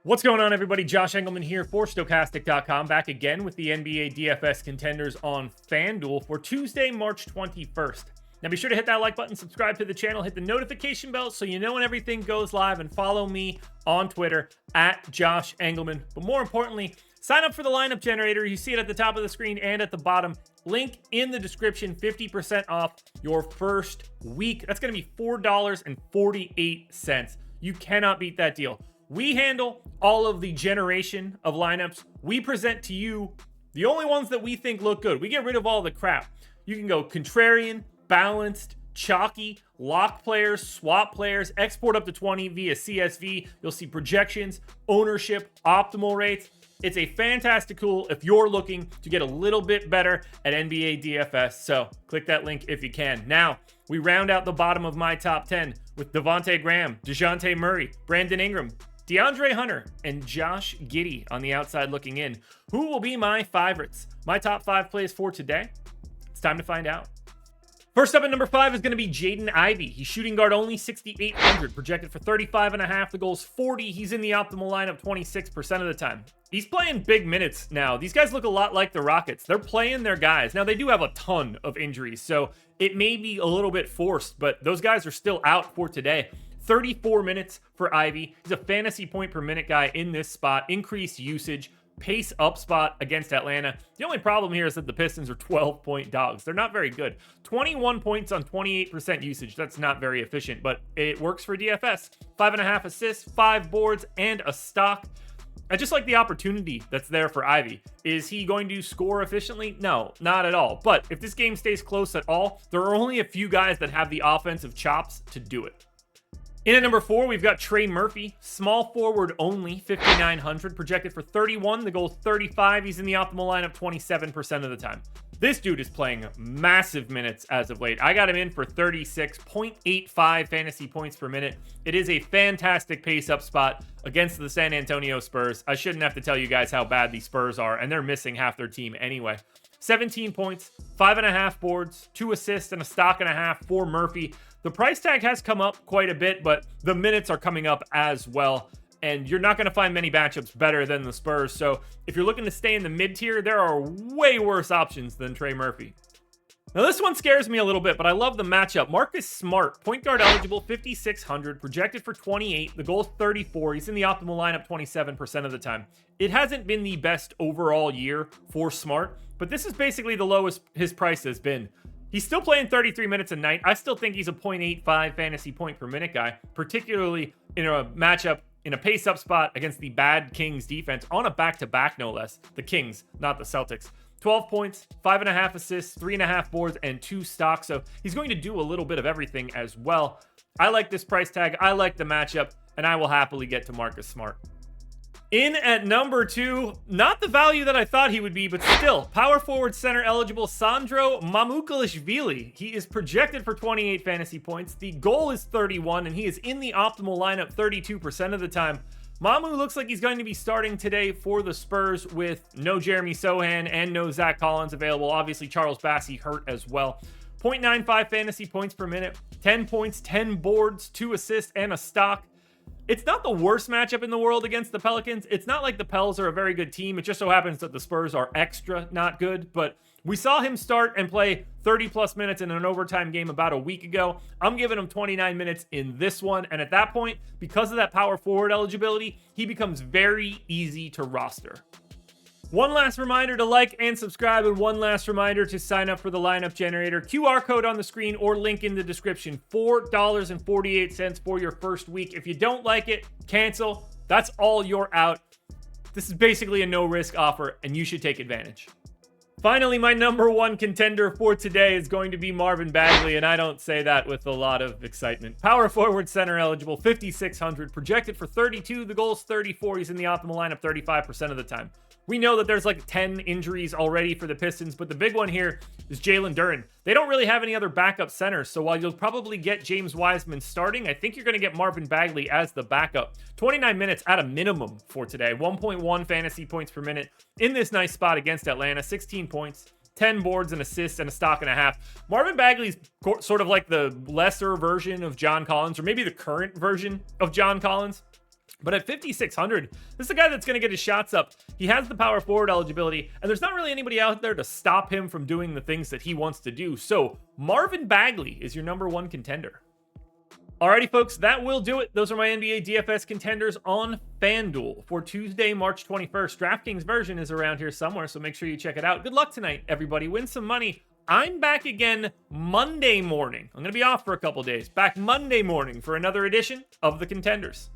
What's going on, everybody? Josh Engleman here for Stokastic.com, back again with the NBA DFS contenders on FanDuel for Tuesday, March 21st. Now be sure to hit that like button, subscribe to the channel, hit the notification bell so you know when everything goes live, and follow me on Twitter at Josh Engleman. But more importantly, sign up for the lineup generator. You see it at the top of the screen and at the bottom. Link in the description, 50% off your first week. That's going to be $4.48. You cannot beat that deal. We handle all of the generation of lineups. We present to you the only ones that we think look good. We get rid of all the crap. You can go contrarian, balanced, chalky, lock players, swap players, export up to 20 via CSV. You'll see projections, ownership, optimal rates. It's a fantastic tool if you're looking to get a little bit better at NBA DFS. So click that link if you can. Now, we round out the bottom of my top 10 with Devontae Graham, DeJounte Murray, Brandon Ingram, DeAndre Hunter, and Josh Giddey on the outside looking in. Who will be my favorites? My top 5 plays for today? It's time to find out. First up at number 5 is going to be JADEN IVEY. He's shooting guard only, 6,800, projected for 35.5. The goal's 40. He's in the optimal lineup 26% of the time. He's playing big minutes now. These guys look a lot like the Rockets. They're playing their guys. Now, they do have a ton of injuries, so it may be a little bit forced, but those guys are still out for today. 34 minutes for IVEY. He's a fantasy point per minute guy in this spot. Increased usage, pace up spot against Atlanta. The only problem here is that the Pistons are 12-point dogs. They're not very good. 21 points on 28% usage. That's not very efficient, but it works for DFS. 5.5 assists, 5 boards, and a stock. I just like the opportunity that's there for IVEY. Is he going to score efficiently? No, not at all. But if this game stays close at all, there are only a few guys that have the offensive chops to do it. In at number 4, we've got Trey Murphy, small forward only, 5,900, projected for 31. The goal's 35. He's in the optimal lineup 27% of the time. This dude is playing massive minutes as of late. I got him in for 36.85 fantasy points per minute. It is a fantastic pace up spot against the San Antonio Spurs. I shouldn't have to tell you guys how bad the Spurs are, and they're missing half their team anyway. 17 points, 5.5 boards, 2 assists, and a stock and a half for Murphy. The price tag has come up quite a bit, but the minutes are coming up as well. And you're not going to find many matchups better than the Spurs. So if you're looking to stay in the mid-tier, there are way worse options than Trey Murphy. Now, this one scares me a little bit, but I love the matchup. Marcus Smart, point guard eligible, 5,600, projected for 28. The goal's 34. He's in the optimal lineup 27% of the time. It hasn't been the best overall year for Smart, but this is basically the lowest his price has been. He's still playing 33 minutes a night. I still think he's a 0.85 fantasy point per minute guy, particularly in a matchup in a pace-up spot against the bad Kings defense on a back-to-back, no less. The Kings, not the Celtics. 12 points, 5.5 assists, 3.5 boards, and 2 stocks. So he's going to do a little bit of everything as well. I like this price tag. I like the matchup, and I will happily get to Marcus Smart. In at number 2, not the value that I thought he would be, but still, power forward center eligible SANDRO MAMUKELASHVILI. He is projected for 28 fantasy points. The goal is 31, and he is in the optimal lineup 32% of the time. Mamu looks like he's going to be starting today for the Spurs with no Jeremy Sohan and no Zach Collins available. Obviously, Charles Bassey hurt as well. 0.95 fantasy points per minute, 10 points, 10 boards, 2 assists, and a stock. It's not the worst matchup in the world against the Pelicans. It's not like the Pels are a very good team. It just so happens that the Spurs are extra not good. But we saw him start and play 30-plus minutes in an overtime game about a week ago. I'm giving him 29 minutes in this one. And at that point, because of that power forward eligibility, he becomes very easy to roster. One last reminder to like and subscribe, and one last reminder to sign up for the lineup generator. QR code on the screen or link in the description. $4.48 for your first week. If you don't like it, cancel. That's all, you're out. This is basically a no-risk offer, and you should take advantage. Finally, my number 1 contender for today is going to be Marvin Bagley, and I don't say that with a lot of excitement. Power forward center eligible, 5,600, projected for 32. The goal's 34. He's in the optimal lineup 35% of the time. We know that there's like 10 injuries already for the Pistons, but the big one here is Jalen Duren. They don't really have any other backup centers, so while you'll probably get James Wiseman starting, I think you're going to get Marvin Bagley as the backup. 29 minutes at a minimum for today. 1.1 fantasy points per minute in this nice spot against Atlanta. 16 points, 10 boards, an assist, and a stock and a half. Marvin Bagley's sort of like the lesser version of John Collins, or maybe the current version of John Collins. But at 5,600, this is a guy that's going to get his shots up. He has the power forward eligibility, and there's not really anybody out there to stop him from doing the things that he wants to do. So Marvin Bagley is your number one contender. Alrighty, folks, that will do it. Those are my NBA DFS contenders on FanDuel for Tuesday, March 21st. DraftKings version is around here somewhere, so make sure you check it out. Good luck tonight, everybody. Win some money. I'm back again Monday morning. I'm going to be off for a couple days. Back Monday morning for another edition of the Contenders.